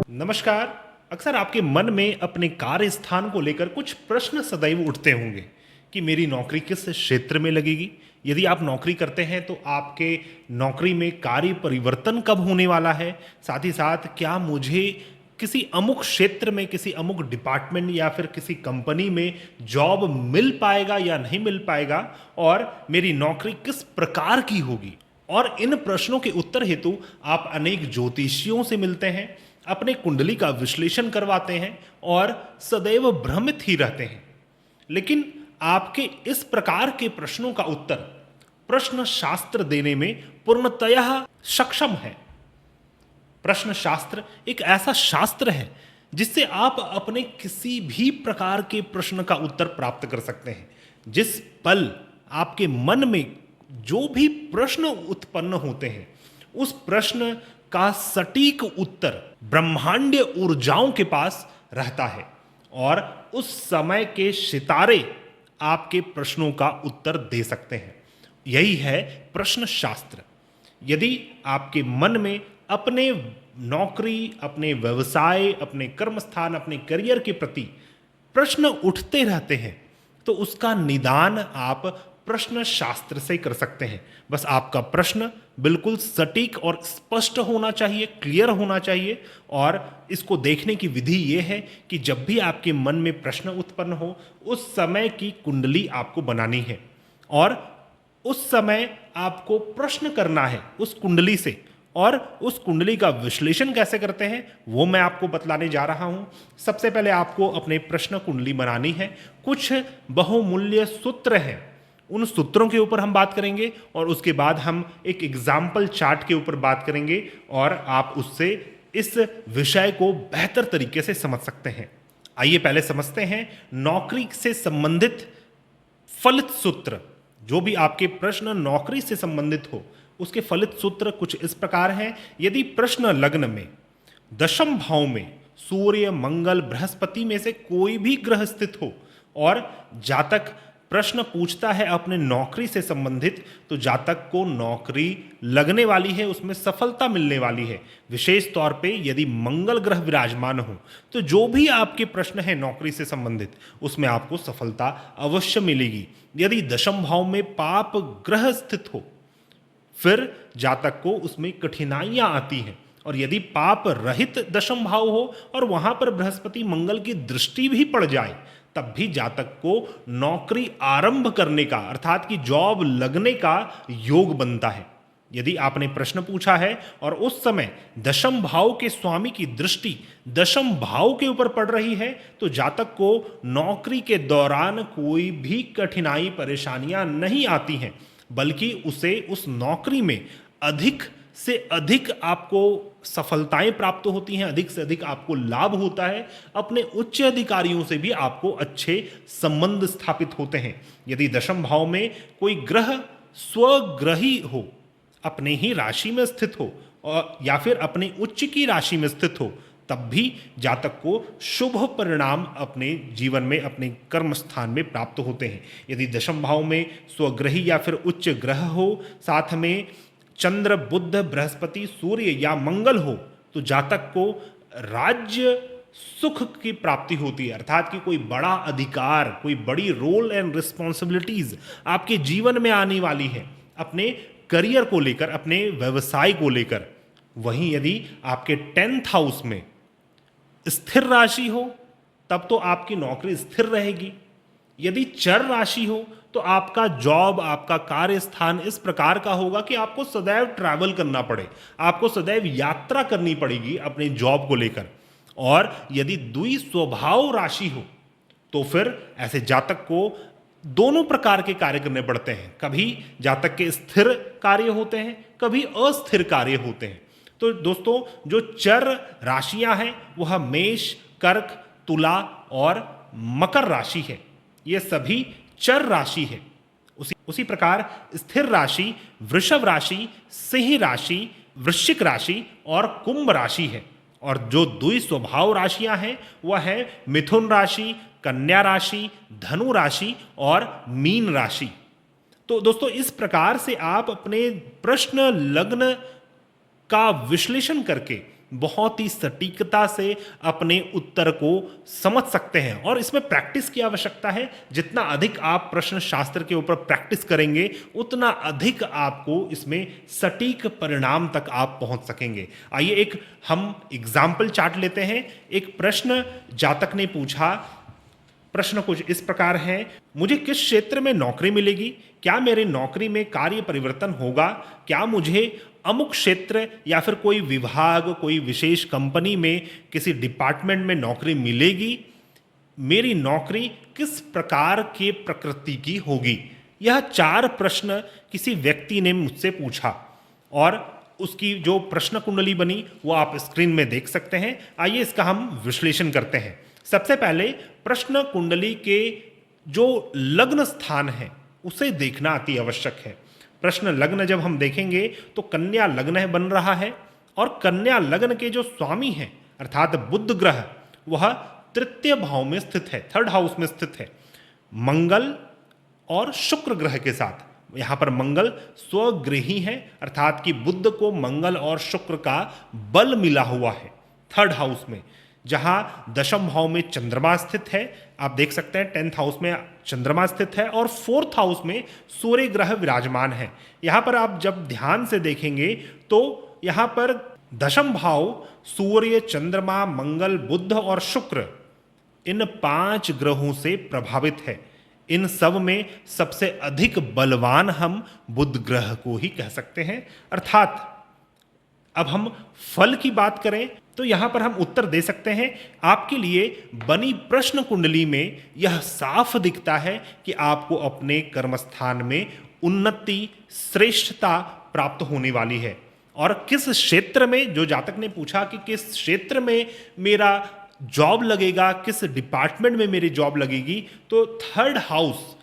नमस्कार। अक्सर आपके मन में अपने कार्य स्थान को लेकर कुछ प्रश्न सदैव उठते होंगे कि मेरी नौकरी किस क्षेत्र में लगेगी। यदि आप नौकरी करते हैं तो आपके नौकरी में कार्य परिवर्तन कब होने वाला है, साथ ही साथ क्या मुझे किसी अमुक क्षेत्र में, किसी अमुक डिपार्टमेंट या फिर किसी कंपनी में जॉब मिल पाएगा या नहीं मिल पाएगा, और मेरी नौकरी किस प्रकार की होगी। और इन प्रश्नों के उत्तर हेतु आप अनेक ज्योतिषियों से मिलते हैं, अपने कुंडली का विश्लेषण करवाते हैं और सदैव भ्रमित ही रहते हैं। लेकिन आपके इस प्रकार के प्रश्नों का उत्तर प्रश्न शास्त्र देने में पूर्णतः सक्षम है। प्रश्न शास्त्र एक ऐसा शास्त्र है जिससे आप अपने किसी भी प्रकार के प्रश्न का उत्तर प्राप्त कर सकते हैं। जिस पल आपके मन में जो भी प्रश्न उत्पन्न होते हैं, उस प्रश्न का सटीक उत्तर ब्रह्मांडीय ऊर्जाओं के पास रहता है और उस समय के सितारे आपके प्रश्नों का उत्तर दे सकते हैं। यही है प्रश्न शास्त्र। यदि आपके मन में अपने नौकरी, अपने व्यवसाय, अपने कर्मस्थान, अपने करियर के प्रति प्रश्न उठते रहते हैं तो उसका निदान आप प्रश्न शास्त्र से कर सकते हैं। बस आपका प्रश्न बिल्कुल सटीक और स्पष्ट होना चाहिए, क्लियर होना चाहिए। और इसको देखने की विधि यह है कि जब भी आपके मन में प्रश्न उत्पन्न हो, उस समय की कुंडली आपको बनानी है और उस समय आपको प्रश्न करना है उस कुंडली से। और उस कुंडली का विश्लेषण कैसे करते हैं वो मैं आपको बतलाने जा रहा हूं। सबसे पहले आपको अपने प्रश्न कुंडली बनानी है। कुछ बहुमूल्य सूत्र हैं, उन सूत्रों के ऊपर हम बात करेंगे और उसके बाद हम एक एग्जाम्पल चार्ट के ऊपर बात करेंगे और आप उससे इस विषय को बेहतर तरीके से समझ सकते हैं। आइए पहले समझते हैं नौकरी से संबंधित फलित सूत्र। जो भी आपके प्रश्न नौकरी से संबंधित हो उसके फलित सूत्र कुछ इस प्रकार हैं। यदि प्रश्न लग्न में दशम भाव में सूर्य, मंगल, बृहस्पति में से कोई भी ग्रह स्थित हो और जातक प्रश्न पूछता है अपने नौकरी से संबंधित, तो जातक को नौकरी लगने वाली है, उसमें सफलता मिलने वाली है। विशेष तौर पे यदि मंगल ग्रह विराजमान हो तो जो भी आपके प्रश्न है नौकरी से संबंधित उसमें आपको सफलता अवश्य मिलेगी। यदि दशम भाव में पाप ग्रह स्थित हो फिर जातक को उसमें कठिनाइयां आती हैं। और यदि पाप रहित दशम भाव हो और वहां पर बृहस्पति मंगल की दृष्टि भी पड़ जाए तब भी जातक को नौकरी आरंभ करने का, अर्थात कि जॉब लगने का योग बनता है। यदि आपने प्रश्न पूछा है और उस समय दशम भाव के स्वामी की दृष्टि दशम भाव के ऊपर पड़ रही है तो जातक को नौकरी के दौरान कोई भी कठिनाई, परेशानियां नहीं आती हैं, बल्कि उसे उस नौकरी में अधिक से अधिक आपको सफलताएं प्राप्त होती हैं, अधिक से अधिक आपको लाभ होता है। अपने उच्च अधिकारियों से भी आपको अच्छे संबंध स्थापित होते हैं। यदि दशम भाव में कोई ग्रह स्वग्रही हो, अपने ही राशि में स्थित हो और या फिर अपने उच्च की राशि में स्थित हो, तब भी जातक को शुभ परिणाम अपने जीवन में, अपने कर्म स्थान में प्राप्त होते हैं। यदि दशम भाव में स्वग्रही या फिर उच्च ग्रह हो, साथ में चंद्र, बुध, बृहस्पति, सूर्य या मंगल हो, तो जातक को राज्य सुख की प्राप्ति होती है। अर्थात कि कोई बड़ा अधिकार, कोई बड़ी रोल एंड रिस्पॉन्सिबिलिटीज आपके जीवन में आने वाली है, अपने करियर को लेकर, अपने व्यवसाय को लेकर। वहीं यदि आपके 10th हाउस में स्थिर राशि हो तब तो आपकी नौकरी स्थिर रहेगी। यदि चर राशि हो तो आपका जॉब, आपका कार्य स्थान इस प्रकार का होगा कि आपको सदैव ट्रैवल करना पड़े, आपको सदैव यात्रा करनी पड़ेगी अपने जॉब को लेकर। और यदि द्वि स्वभाव राशि हो तो फिर ऐसे जातक को दोनों प्रकार के कार्य करने पड़ते हैं। कभी जातक के स्थिर कार्य होते हैं, कभी अस्थिर कार्य होते हैं। तो दोस्तों, जो चर राशियां हैं वह मेष, कर्क, तुला और मकर राशि है। ये सभी चर राशि है। उसी प्रकार स्थिर राशि वृषभ राशि, सिंह राशि, वृश्चिक राशि और कुंभ राशि है। और जो द्वि स्वभाव राशियां हैं वह है मिथुन राशि, कन्या राशि, धनु राशि और मीन राशि। तो दोस्तों इस प्रकार से आप अपने प्रश्न लग्न का विश्लेषण करके बहुत ही सटीकता से अपने उत्तर को समझ सकते हैं। और इसमें प्रैक्टिस की आवश्यकता है। जितना अधिक आप प्रश्न शास्त्र के ऊपर प्रैक्टिस करेंगे उतना अधिक आपको इसमें सटीक परिणाम तक आप पहुंच सकेंगे। आइए एक हम एग्जाम्पल चार्ट लेते हैं। एक प्रश्न जातक ने पूछा। प्रश्न कुछ इस प्रकार है, मुझे किस क्षेत्र में नौकरी मिलेगी, क्या मेरे नौकरी में कार्य परिवर्तन होगा, क्या मुझे अमुक क्षेत्र या फिर कोई विभाग, कोई विशेष कंपनी में किसी डिपार्टमेंट में नौकरी मिलेगी, मेरी नौकरी किस प्रकार के प्रकृति की होगी। यह 4 प्रश्न किसी व्यक्ति ने मुझसे पूछा और उसकी जो प्रश्न कुंडली बनी वो आप स्क्रीन में देख सकते हैं। आइए इसका हम विश्लेषण करते हैं। सबसे पहले प्रश्न कुंडली के जो लग्न स्थान है उसे देखना अति आवश्यक है। प्रश्न लग्न जब हम देखेंगे तो कन्या लग्न बन रहा है और कन्या लग्न के जो स्वामी हैं अर्थात बुध ग्रह वह तृतीय भाव में स्थित है, 3rd हाउस में स्थित है, मंगल और शुक्र ग्रह के साथ। यहाँ पर मंगल स्वगृही है अर्थात कि बुध को मंगल और शुक्र का बल मिला हुआ है 3rd हाउस में। जहाँ 10th भाव में चंद्रमा स्थित है, आप देख सकते हैं 10th हाउस में चंद्रमा स्थित है और 4th हाउस में सूर्य ग्रह विराजमान है। यहाँ पर आप जब ध्यान से देखेंगे तो यहाँ पर 10th भाव सूर्य, चंद्रमा, मंगल, बुध और शुक्र इन 5 ग्रहों से प्रभावित है। इन सब में सबसे अधिक बलवान हम बुध ग्रह को ही कह सकते हैं। अर्थात अब हम फल की बात करें तो यहां पर हम उत्तर दे सकते हैं। आपके लिए बनी प्रश्न कुंडली में यह साफ दिखता है कि आपको अपने कर्मस्थान में उन्नति, श्रेष्ठता प्राप्त होने वाली है। और किस क्षेत्र में, जो जातक ने पूछा कि किस क्षेत्र में मेरा जॉब लगेगा, किस डिपार्टमेंट में मेरी जॉब लगेगी, तो 3rd हाउस,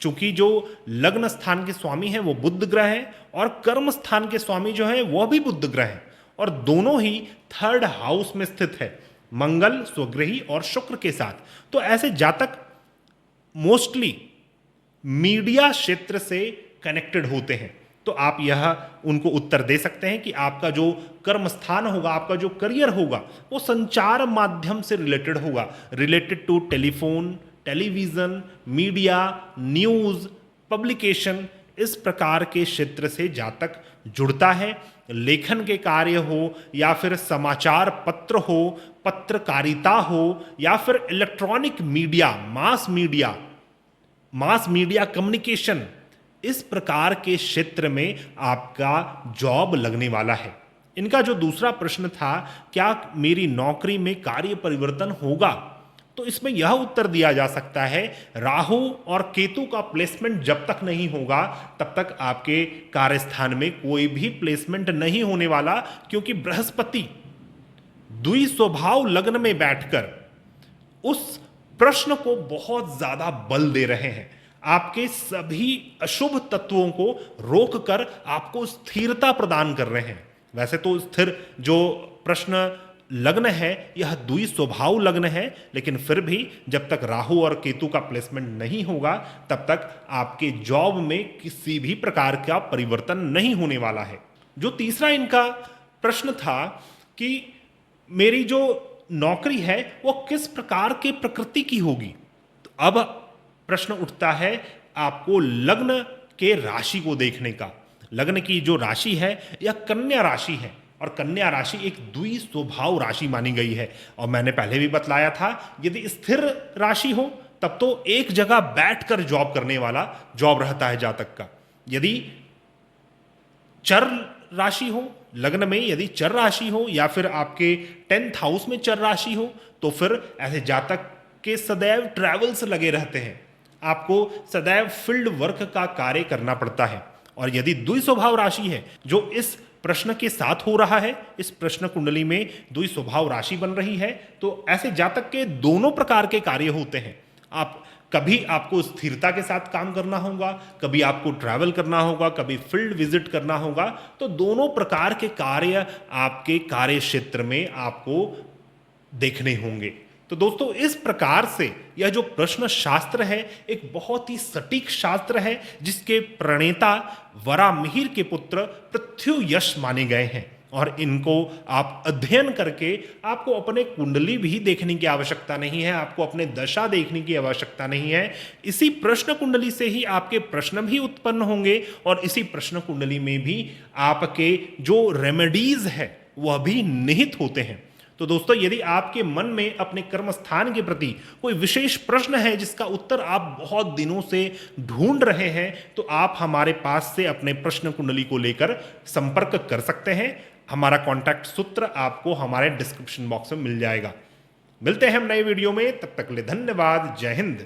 चूंकि जो लग्न स्थान के स्वामी हैं वो बुध ग्रह है और कर्म स्थान के स्वामी जो है वह भी बुध ग्रह है और दोनों ही 3rd हाउस में स्थित है, मंगल स्वगृही और शुक्र के साथ। तो ऐसे जातक मोस्टली मीडिया क्षेत्र से कनेक्टेड होते हैं। तो आप यह उनको उत्तर दे सकते हैं कि आपका जो कर्म स्थान होगा, आपका जो करियर होगा वो संचार माध्यम से रिलेटेड होगा, related to telephone, television, media, news, publication, इस प्रकार के क्षेत्र से जातक जुड़ता है। लेखन के कार्य हो या फिर समाचार पत्र हो, पत्रकारिता हो या फिर electronic media, mass media communication, इस प्रकार के क्षेत्र में आपका जॉब लगने वाला है। इनका जो दूसरा प्रश्न था, क्या मेरी नौकरी में कार्य परिवर्तन होगा, तो इसमें यह उत्तर दिया जा सकता है, राहु और केतु का प्लेसमेंट जब तक नहीं होगा तब तक आपके कार्यस्थान में कोई भी प्लेसमेंट नहीं होने वाला, क्योंकि बृहस्पति द्विस्वभाव लग्न में बैठकर उस प्रश्न को बहुत ज्यादा बल दे रहे हैं। आपके सभी अशुभ तत्वों को रोककर आपको स्थिरता प्रदान कर रहे हैं। वैसे तो स्थिर जो प्रश्न लग्न है यह द्विस्वभाव लग्न है, लेकिन फिर भी जब तक राहु और केतु का प्लेसमेंट नहीं होगा तब तक आपके जॉब में किसी भी प्रकार का परिवर्तन नहीं होने वाला है। जो तीसरा इनका प्रश्न था कि मेरी जो नौकरी है वो किस प्रकार के प्रकृति की होगी, तो अब प्रश्न उठता है आपको लग्न के राशि को देखने का। लग्न की जो राशि है यह कन्या राशि है और कन्या राशि एक द्विस्वभाव राशि मानी गई है। और मैंने पहले भी बतलाया था, यदि स्थिर राशि हो तब तो एक जगह बैठकर जॉब करने वाला जॉब रहता है जातक का। यदि चर राशि हो, लग्न में यदि चर राशि हो या फिर आपके 10th हाउस में चर राशि हो, तो फिर ऐसे जातक के सदैव ट्रैवल्स लगे रहते हैं, आपको सदैव फील्ड वर्क का कार्य करना पड़ता है। और यदि द्विस्वभाव राशि है जो इस प्रश्न के साथ हो रहा है, इस प्रश्न कुंडली में द्विस्वभाव राशि बन रही है, तो ऐसे जातक के दोनों प्रकार के कार्य होते हैं। आप कभी आपको स्थिरता के साथ काम करना होगा, कभी आपको ट्रैवल करना होगा, कभी फील्ड विजिट करना होगा। तो दोनों प्रकार के कार्य आपके कार्य क्षेत्र में आपको देखने होंगे। तो दोस्तों इस प्रकार से यह जो प्रश्न शास्त्र है एक बहुत ही सटीक शास्त्र है जिसके प्रणेता वरामिहिर के पुत्र पृथ्वी माने गए हैं। और इनको आप अध्ययन करके आपको अपने कुंडली भी देखने की आवश्यकता नहीं है, आपको अपने दशा देखने की आवश्यकता नहीं है। इसी प्रश्न कुंडली से ही आपके प्रश्न भी उत्पन्न होंगे और इसी प्रश्न कुंडली में भी आपके जो रेमेडीज है वह भी निहित होते हैं। तो दोस्तों यदि आपके मन में अपने कर्म स्थान के प्रति कोई विशेष प्रश्न है जिसका उत्तर आप बहुत दिनों से ढूंढ रहे हैं, तो आप हमारे पास से अपने प्रश्न कुंडली को लेकर संपर्क कर सकते हैं। हमारा कॉन्टैक्ट सूत्र आपको हमारे डिस्क्रिप्शन बॉक्स में मिल जाएगा। मिलते हैं हम नए वीडियो में, तब तक के लिए धन्यवाद। जय हिंद।